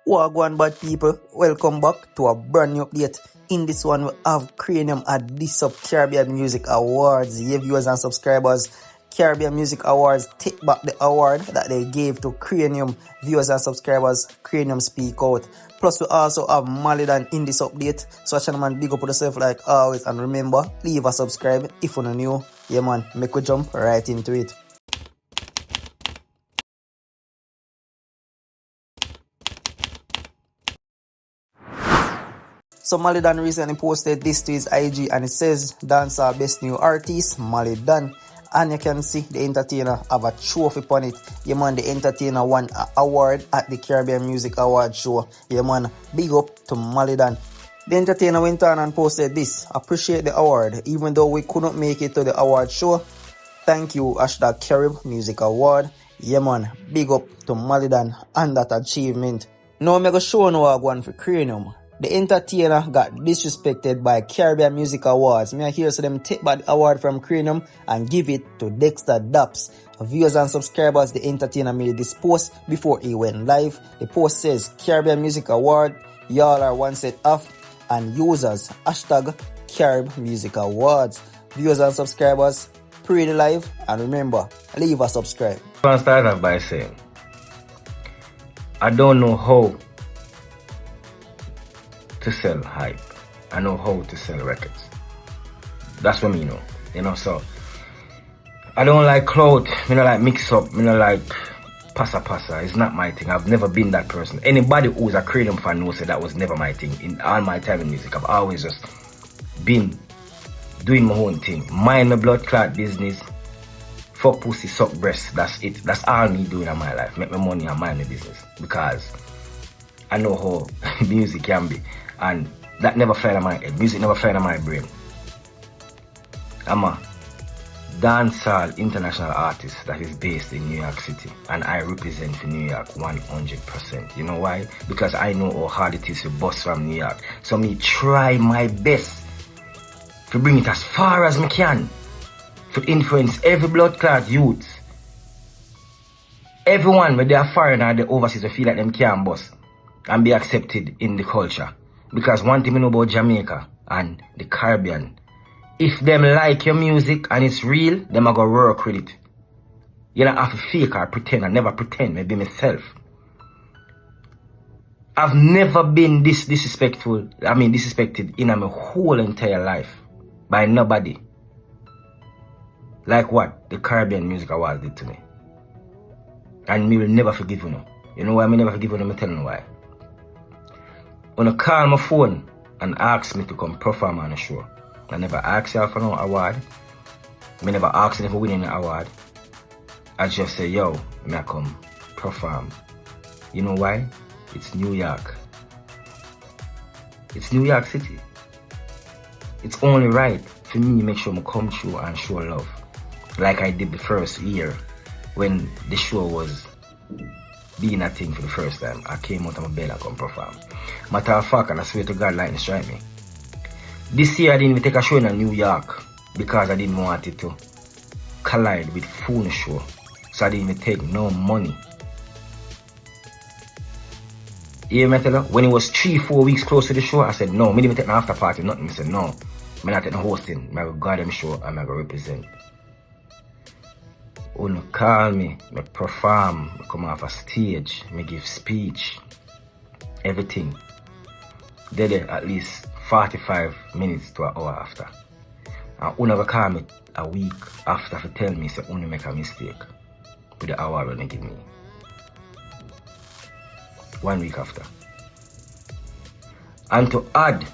Wagwan bad people, welcome back to a brand new update. In this one we have Kranium at this up Caribbean Music Awards. Yeah, viewers and subscribers, Caribbean Music Awards take back the award that they gave to Kranium. Viewers and subscribers, Kranium speak out. Plus we also have Malie in this update. So man, big up on yourself like always, and remember, leave a subscribe if you're new. Yeah man, make we jump right into it. So Malie recently posted this to his IG and it says, "Dance our best new artist, Malie." And you can see the entertainer have a trophy upon it. Yeah man, the entertainer won an award at the Caribbean Music Awards show. Yeah man, big up to Malie. The entertainer went on and posted this: "Appreciate the award, even though we couldn't make it to the award show. Thank you, #Carib Music Award." Yeah man, big up to Malie and that achievement. Now I'm going to show you one for Kranium. The entertainer got disrespected by Caribbean Music Awards. Me hear so them take back the award from Kranium and give it to Dexter Daps. Viewers and subscribers, the entertainer made this post before he went live. The post says, "Caribbean Music Award, y'all are one set off, and users, #Carib Music Awards." Viewers and subscribers, pray the live and remember, leave a subscribe. I want to start off by saying, I don't know how to sell hype. I know how to sell records. That's what me know. So I don't like clout, I don't like mix up, I don't like passa. It's not my thing. I've never been that person. Anybody who's a Kranium fan knows that was never my thing. In all my time in music, I've always just been doing my own thing. Mind my blood clot business. Fuck pussy, suck breast. That's it. That's all me doing in my life. Make my money and mind my business. Because I know how music can be. And that never fell in my head. Music never fell in my brain. I'm a dancehall international artist that is based in New York City. And I represent for New York 100%. You know why? Because I know how hard it is to bust from New York. So me try my best to bring it as far as me can. To influence every blood clot youth. Everyone, whether they are foreign or the overseas, they feel like them can bust and be accepted in the culture. Because one thing I know about Jamaica and the Caribbean, if them like your music and it's real, them are gonna work with it. You don't have to fake or pretend. I never pretend, maybe myself. I've never been this disrespected in my whole entire life by nobody. Like what the Caribbean Music Awards did to me. And me will never forgive you. You know why me never forgive you? Me tell you why. When I call my phone and ask me to come perform on a show, I never ask you for no award. I never ask you if I win an award. I just say, yo, may I come perform. You know why? It's New York. It's New York City. It's only right for me to make sure I come through and show love. Like I did the first year when the show was being a thing for the first time. I came out of my bed and come perform. Matter of fact, and I swear to God, lightning strike me. This year I didn't even take a show in New York because I didn't want it to collide with phone show. So I didn't even take no money. You hear me tell you? When it was 3-4 weeks close to the show, I said no, I didn't even take an after party, nothing. I said no, I'm not taking the hosting. I'm going to go them show and I'm going to represent. When you call me, I perform, I come off a stage, I give speech, everything. They're there at least 45 minutes to an hour after. And when you call me a week after to tell me, say, only make a mistake with the hour when they give me. 1 week after. And to add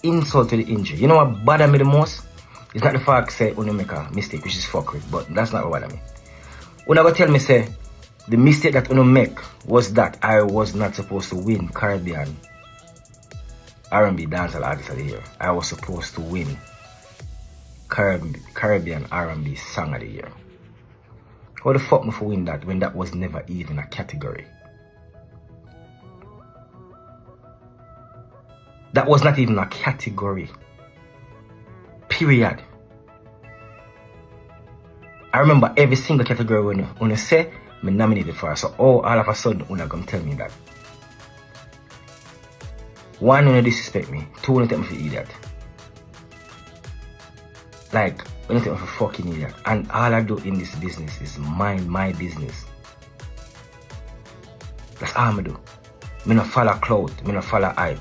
insult to the injury, you know what bothered me the most? It's not the fact say when you make a mistake, which is fuckery, but that's not what I mean. When I go tell me say the mistake that you make was that I was not supposed to win Caribbean R&B Dancehall Artist of the Year. I was supposed to win Caribbean R&B Song of the Year. How the fuck me for win that when that was never even a category? That was not even a category. Period. I remember every single category when you say me nominated for her. So all of a sudden, una come tell me that. One, you disrespect me. Two, you take me for idiot. Like, you take me for fucking idiot. And all I do in this business is mind my business. That's all I do. Me not follow clout. Me not follow hype.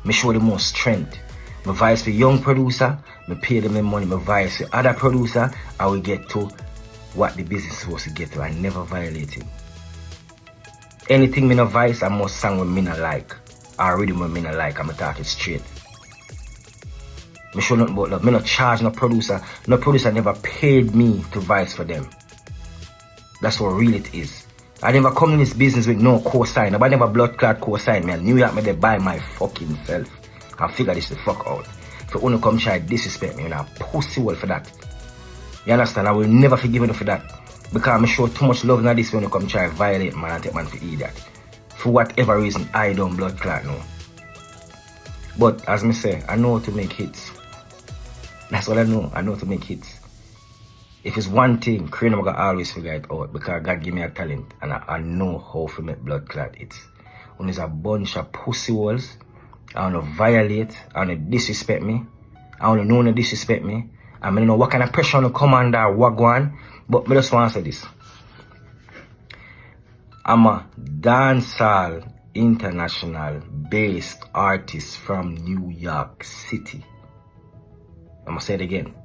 Me show the most strength. Me vice for young producer. Me pay them the money. Me vice for other producer. I will get to what the business is supposed to get to. I never violate it. Anything me no vice, I must sing with me no like. Or rhythm with me no like. I'm talking straight. Me show nothing about love. Me not charge no producer. No producer never paid me to vice for them. That's what real it is. I never come in this business with no cosign. Nobody never blood clot cosign me. New York me they buy my fucking self. I figure this the fuck out. If you wanna come try disrespect me, you're not pussy well for that. You understand? I will never forgive you for that. Because I show too much love in this when you come try violate man and take man for idiot. For whatever reason, I don't blood clot no. But as me say, I know how to make hits. That's what I know. I know how to make hits. If it's one thing, Kranium gonna always figure it out because God give me a talent and I know how to make blood clot hits. When there's a bunch of pussy walls, I wanna violate, I wanna disrespect me, I wanna know no disrespect me. I mean, know what kind of pressure on the commander wagwan, but me just want to say this. I'm a dancehall international based artist from New York City. I'm gonna say it again.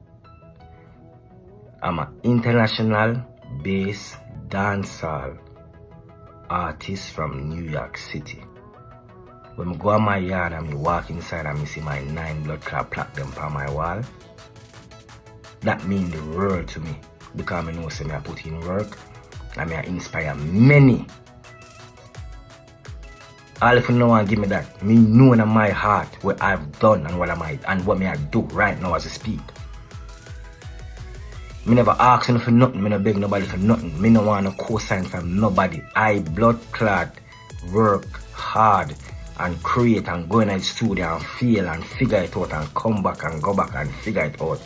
I'm an international based dancehall artist from New York City. When I go on my yard and I walk inside and I see my 9 blood clot plaque them on my wall, that means the world to me. Because I know say I put in work and I inspire many. All if you know and give me that, me know in my heart what I've done and what I do right now as I speak. Me never ask for nothing, me never beg nobody for nothing. Me no want no cosign from nobody. I blood clot, work hard and create and go in the studio and feel and figure it out and come back and go back and figure it out.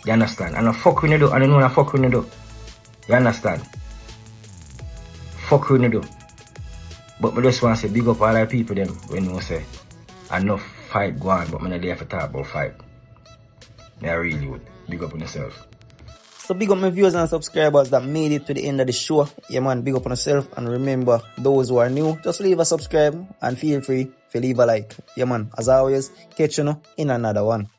You understand? And I fuck when you do, and I know I fuck when you do. You understand? Fuck when you do. But I just want to say big up all the people them when you say enough fight go on, but I'm not there for talk about fight. I really would. Big up on yourself. So big up my viewers and subscribers that made it to the end of the show. Yeah man, big up on yourself. And remember, those who are new, just leave a subscribe and feel free to leave a like. Yeah man, as always, catch you in another one.